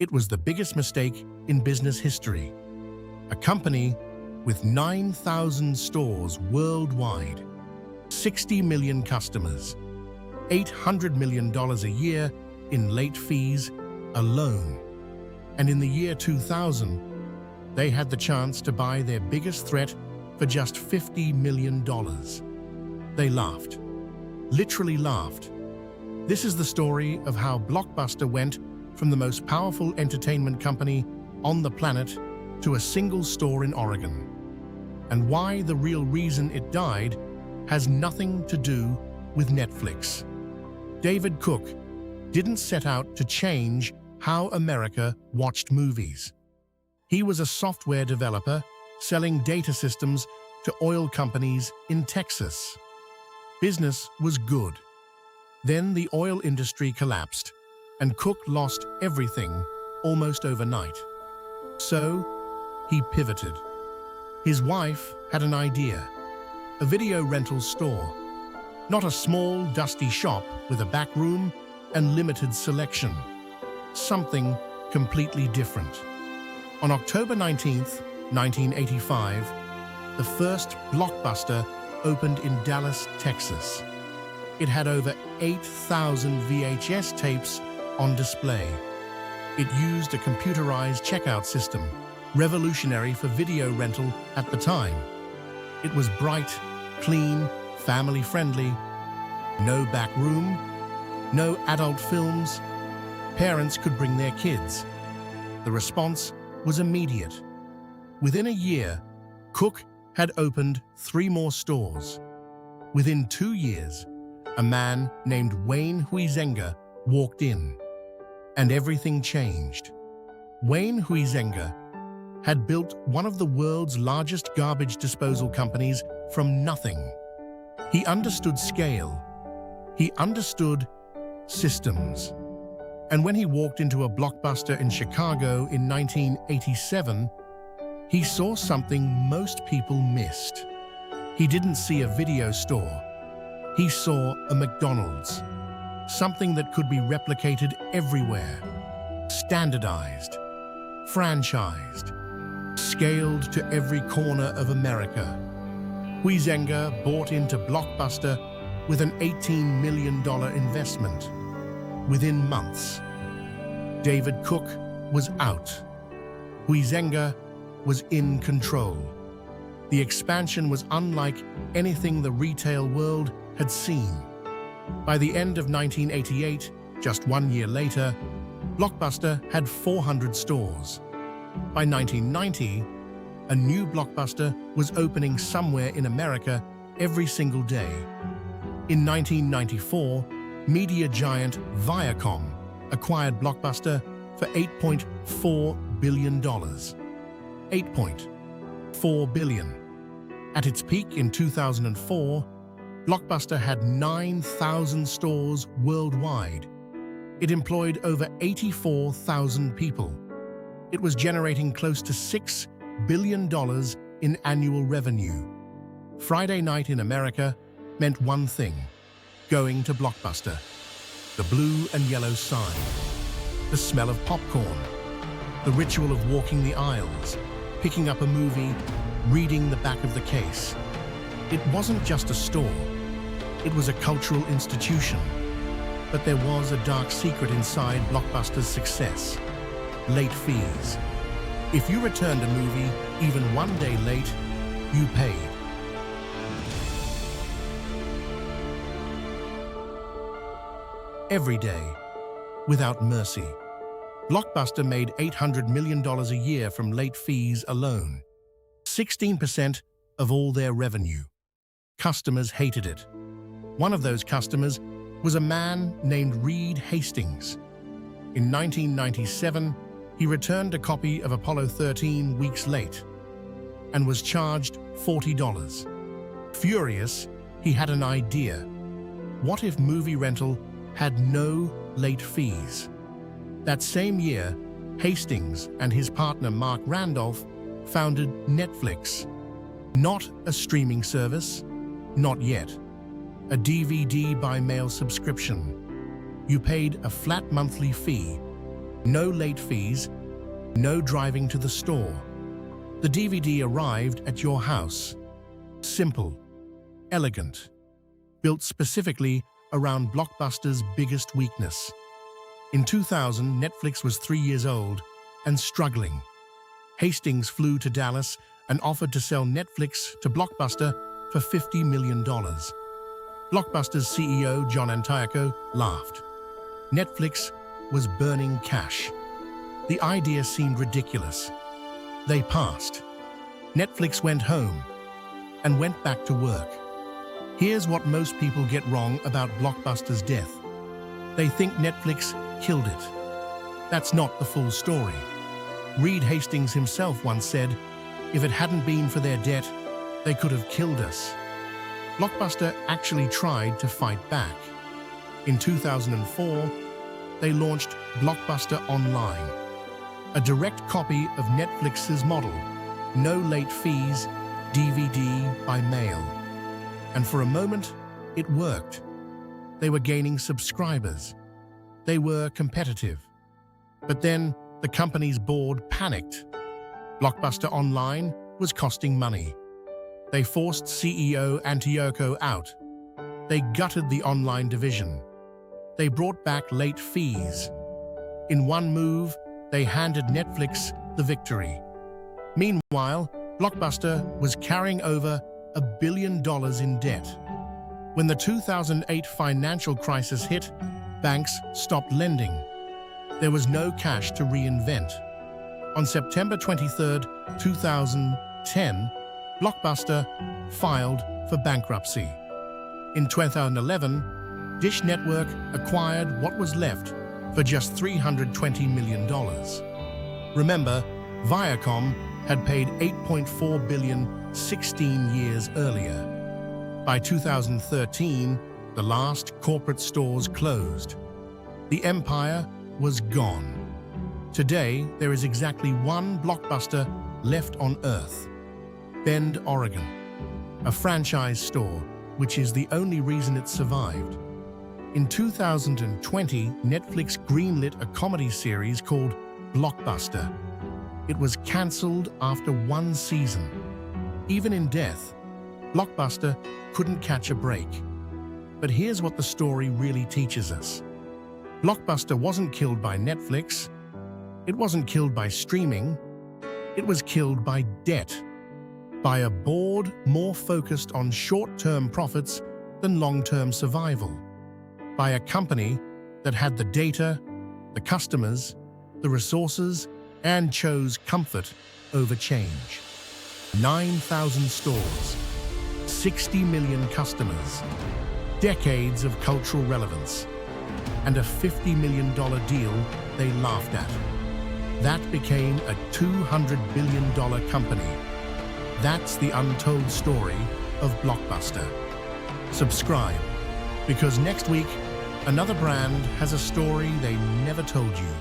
It was the biggest mistake in business history. A company with 9,000 stores worldwide, 60 million customers, $800 million a year in late fees alone. And in the year 2000, they had the chance to buy their biggest threat for just $50 million. They laughed, literally laughed. This is the story of how Blockbuster went from the most powerful entertainment company on the planet to a single store in Oregon, and why the real reason it died has nothing to do with Netflix. David Cook didn't set out to change how America watched movies. He was a software developer selling data systems to oil companies in Texas. Business was good. Then the oil industry collapsed, and Cook lost everything almost overnight. So he pivoted. His wife had an idea: a video rental store. Not a small, dusty shop with a back room and limited selection. Something completely different. On October 19th, 1985, the first Blockbuster opened in Dallas, Texas. It had over 8,000 VHS tapes on display. It used a computerized checkout system, revolutionary for video rental at the time. It was bright, clean, family-friendly. No back room, no adult films. Parents could bring their kids. The response was immediate. Within a year, Cook had opened 3 more stores. Within 2 years, a man named Wayne Huizenga walked in, and everything changed. Wayne Huizenga had built one of the world's largest garbage disposal companies from nothing. He understood scale. He understood systems. And when he walked into a Blockbuster in Chicago in 1987, he saw something most people missed. He didn't see a video store. He saw a McDonald's. Something that could be replicated everywhere. Standardized. Franchised. Scaled to every corner of America. Huizenga bought into Blockbuster with an $18 million investment. Within months, David Cook was out. Huizenga was in control. The expansion was unlike anything the retail world had seen. By the end of 1988, just 1 year later, Blockbuster had 400 stores. By 1990, a new Blockbuster was opening somewhere in America every single day. In 1994, media giant Viacom acquired Blockbuster for $8.4 billion. $8.4 billion. At its peak in 2004, Blockbuster had 9,000 stores worldwide. It employed over 84,000 people. It was generating close to $6 billion in annual revenue. Friday night in America meant one thing: going to Blockbuster. The blue and yellow sign, the smell of popcorn, the ritual of walking the aisles, picking up a movie, reading the back of the case. It wasn't just a store. It was a cultural institution. But there was a dark secret inside Blockbuster's success: late fees. If you returned a movie even 1 day late, you paid. Every day, without mercy. Blockbuster made $800 million a year from late fees alone. 16% of all their revenue. Customers hated it. One of those customers was a man named Reed Hastings. In 1997, he returned a copy of Apollo 13 weeks late and was charged $40. Furious, he had an idea. What if movie rental had no late fees? That same year, Hastings and his partner Mark Randolph founded Netflix. Not a streaming service, not yet. A DVD by mail subscription. You paid a flat monthly fee, No late fees, no driving to the store. The DVD arrived at your house. Simple, elegant, built specifically around Blockbuster's biggest weakness. In 2000, Netflix was 3 years old and struggling. Hastings flew to Dallas and offered to sell Netflix to Blockbuster for $50 million. Blockbuster's CEO, John Antioco, laughed. Netflix was burning cash. The idea seemed ridiculous. They passed. Netflix went home and went back to work. Here's what most people get wrong about Blockbuster's death. They think Netflix killed it. That's not the full story. Reed Hastings himself once said, "If it hadn't been for their debt, they could have killed us." Blockbuster actually tried to fight back. In 2004, they launched Blockbuster Online, a direct copy of Netflix's model, no late fees, DVD by mail. And for a moment, it worked. They were gaining subscribers. They were competitive. But then the company's board panicked. Blockbuster Online was costing money. They forced CEO Antioco out. They gutted the online division. They brought back late fees. In one move, they handed Netflix the victory. Meanwhile, Blockbuster was carrying over $1 billion in debt. When the 2008 financial crisis hit, banks stopped lending. There was no cash to reinvent. On September 23, 2010, Blockbuster filed for bankruptcy. In 2011, Dish Network acquired what was left for just $320 million. Remember, Viacom had paid $8.4 billion 16 years earlier. By 2013, the last corporate stores closed. The empire was gone. Today, there is exactly one Blockbuster left on Earth. Bend, Oregon, a franchise store, which is the only reason it survived. In 2020, Netflix greenlit a comedy series called Blockbuster. It was cancelled after one season. Even in death, Blockbuster couldn't catch a break. But here's what the story really teaches us. Blockbuster wasn't killed by Netflix. It wasn't killed by streaming. It was killed by debt. By a board more focused on short-term profits than long-term survival. By a company that had the data, the customers, the resources, and chose comfort over change. 9,000 stores, 60 million customers, decades of cultural relevance, and a $50 million deal they laughed at. That became a $200 billion company. That's the untold story of Blockbuster. Subscribe, because next week, another brand has a story they never told you.